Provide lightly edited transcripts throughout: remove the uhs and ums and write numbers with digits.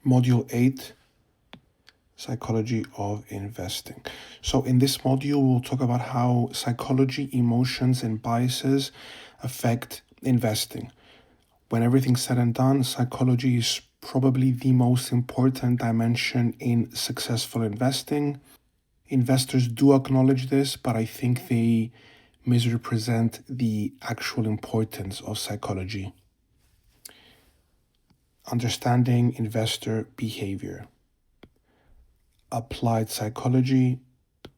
Module 8, Psychology of Investing. So in this module, we'll talk about how psychology, emotions, and biases affect investing. When everything's said and done, psychology is probably the most important dimension in successful investing. Investors do acknowledge this, but I think they misrepresent the actual importance of psychology. Understanding investor behavior. Applied psychology.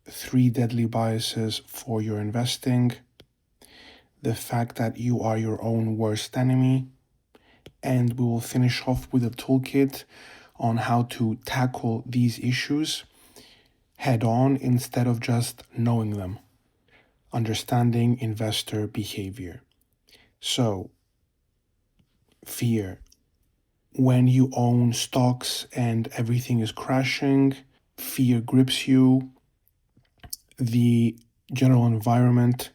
3 deadly biases for your investing. The fact that you are your own worst enemy. And we will finish off with a toolkit on how to tackle these issues head on instead of just knowing them. Understanding investor behavior. So, fear. When you own stocks and everything is crashing, fear grips you. The general environment,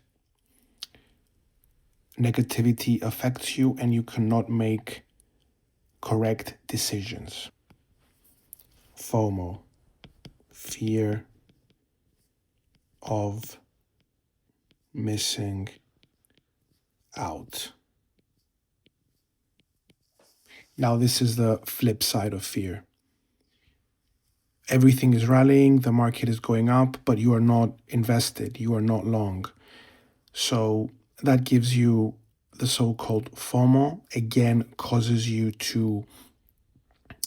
negativity affects you, and you cannot make correct decisions. FOMO, fear of missing out. Now, this is the flip side of fear. Everything is rallying, the market is going up, but you are not invested, you are not long. So that gives you the so-called FOMO, again, causes you to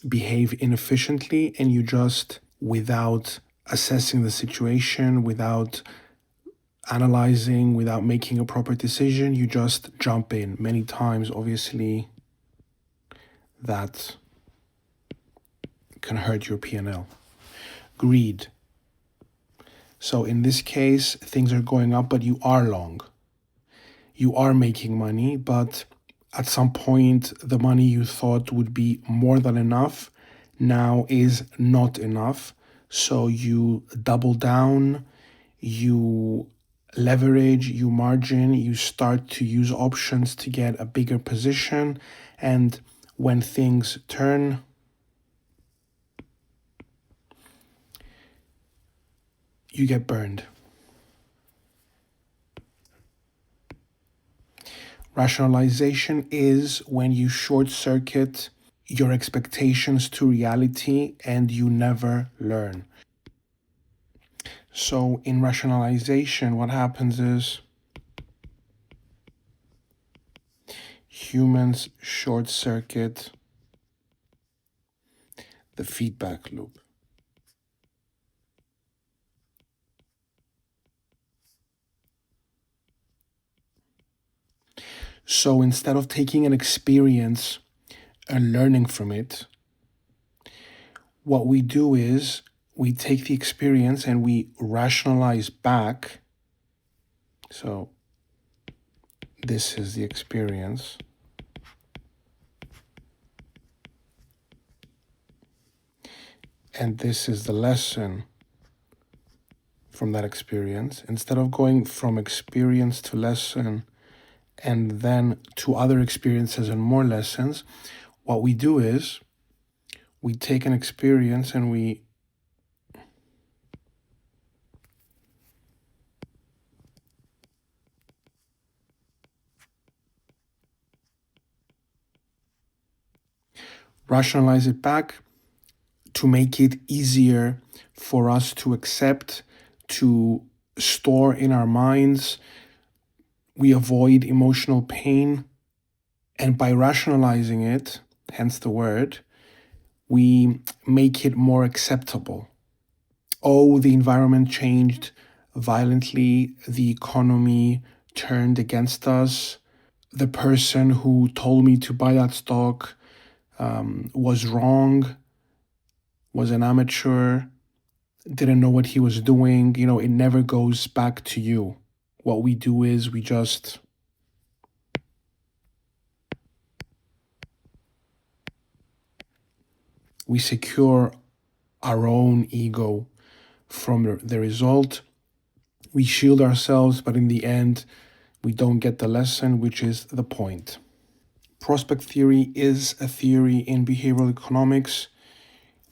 behave inefficiently, and you just, without assessing the situation, without analyzing, without making a proper decision, you just jump in. Many times, obviously, that can hurt your P&L. Greed. So in this case, things are going up, but you are long. You are making money, but at some point, the money you thought would be more than enough now is not enough. So you double down, you leverage, you margin, you start to use options to get a bigger position. And when things turn, you get burned. Rationalization is when you short circuit your expectations to reality and you never learn. So in rationalization, what happens is humans short circuit the feedback loop. So instead of taking an experience and learning from it, what we do is we take the experience and we rationalize back. So this is the experience. And this is the lesson from that experience. Instead of going from experience to lesson and then to other experiences and more lessons, what we do is we take an experience and we rationalize it back to make it easier for us to accept, to store in our minds. We avoid emotional pain. And by rationalizing it, hence the word, we make it more acceptable. Oh, the environment changed violently. The economy turned against us. The person who told me to buy that stock was wrong, was an amateur, didn't know what he was doing. You know, it never goes back to you. What we do is we secure our own ego from the result. We shield ourselves, but in the end, we don't get the lesson, which is the point. Prospect theory is a theory in behavioral economics.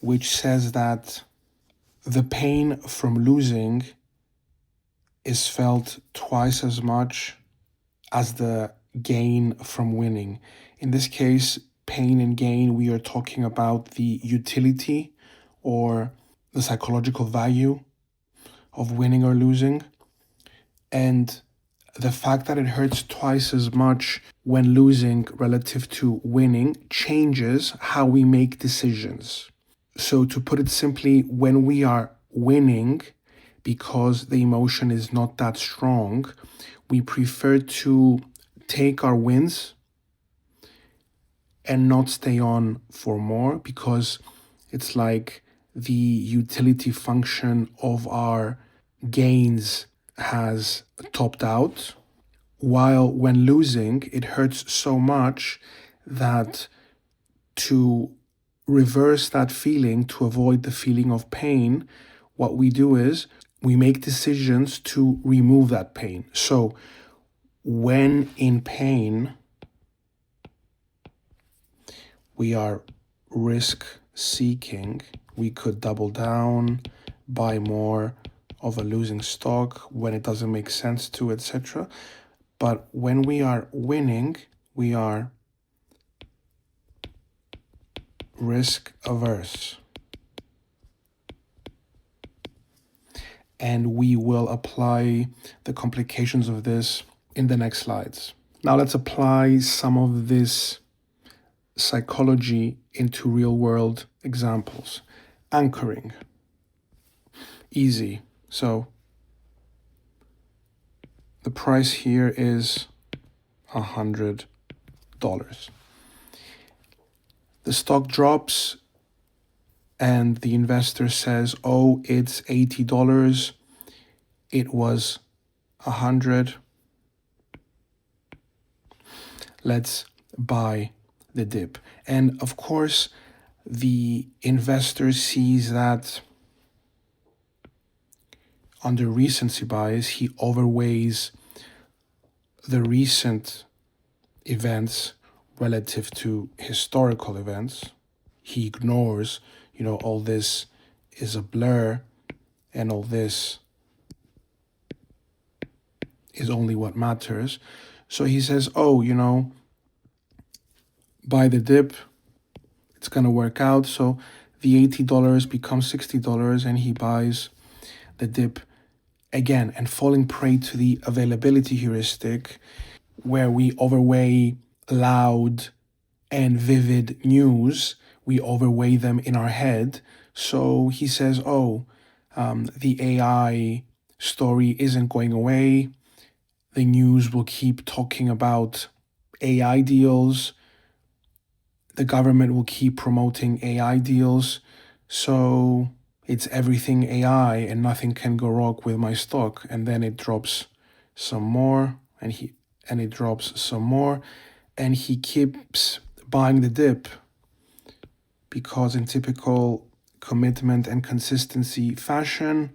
which says that the pain from losing is felt twice as much as the gain from winning. In this case, pain and gain, we are talking about the utility or the psychological value of winning or losing. And the fact that it hurts twice as much when losing relative to winning changes how we make decisions. So, to put it simply, when we are winning, because the emotion is not that strong, we prefer to take our wins and not stay on for more, because it's like the utility function of our gains has topped out. While when losing, it hurts so much that to reverse that feeling, to avoid the feeling of pain, what we do is we make decisions to remove that pain. So when in pain, we are risk seeking. We could double down, buy more of a losing stock when it doesn't make sense to, etc. But when we are winning, we are risk averse. And we will apply the complications of this in the next slides. Now let's apply some of this psychology into real world examples. Anchoring. Easy. So the price here is $100. The stock drops and the investor says, oh, it's $80. It was 100. Let's buy the dip. And of course, the investor sees that under recency bias, he overweighs the recent events relative to historical events. He ignores, all this is a blur and all this is only what matters. So he says, oh, buy the dip, it's going to work out. So the $80 becomes $60 and he buys the dip again, and falling prey to the availability heuristic, where we overweigh loud and vivid news, we overweigh them in our head. So he says, the AI story isn't going away. The news will keep talking about AI deals. The government will keep promoting AI deals. So it's everything AI and nothing can go wrong with my stock. And then it drops some more and it drops some more. And he keeps buying the dip because in typical commitment and consistency fashion,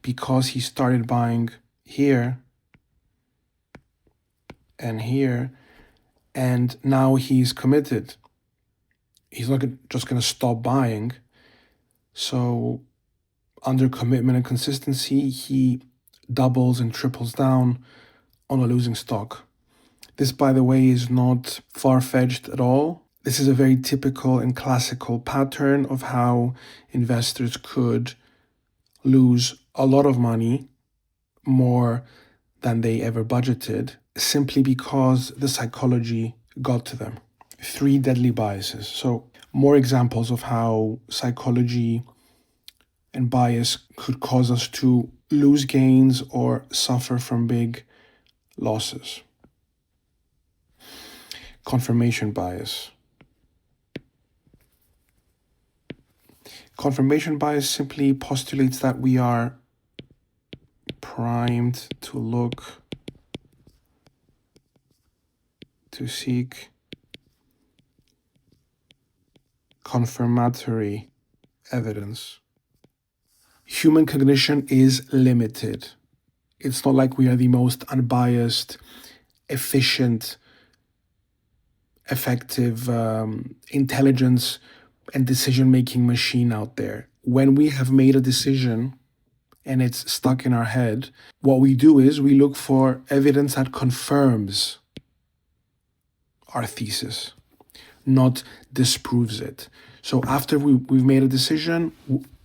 because he started buying here and here, and now he's committed. He's not just going to stop buying. So under commitment and consistency, he doubles and triples down on a losing stock. This, by the way, is not far-fetched at all. This is a very typical and classical pattern of how investors could lose a lot of money, more than they ever budgeted, simply because the psychology got to them. 3 deadly biases. So more examples of how psychology and bias could cause us to lose gains or suffer from big losses. Confirmation bias. Confirmation bias simply postulates that we are primed to look, to seek confirmatory evidence. Human cognition is limited. It's not like we are the most unbiased, efficient, effective intelligence and decision-making machine out there. When we have made a decision and it's stuck in our head, what we do is we look for evidence that confirms our thesis, not disproves it. So after we've made a decision,